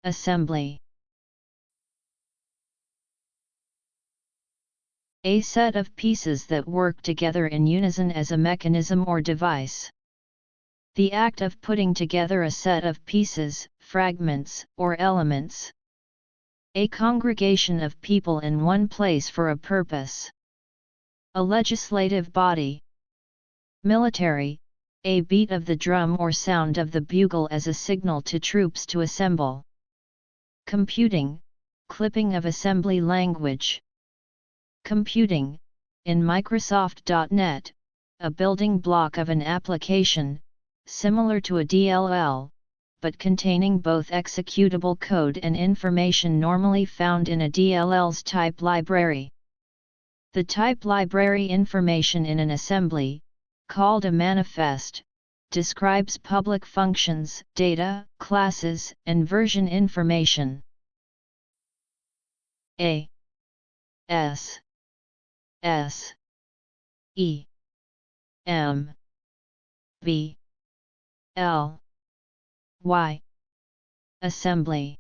Assembly. A set of pieces that work together in unison as a mechanism or device. The act of putting together a set of pieces, fragments, or elements. A congregation of people in one place for a purpose. A legislative body. Military, a beat of the drum or sound of the bugle as a signal to troops to assemble. Computing, clipping of assembly language. Computing, in Microsoft.NET, a building block of an application, similar to a DLL, but containing both executable code and information normally found in a DLL's type library. The type library information in an assembly, called a manifest, describes public functions, data, classes, and version information. A S S E M B L Y Assembly.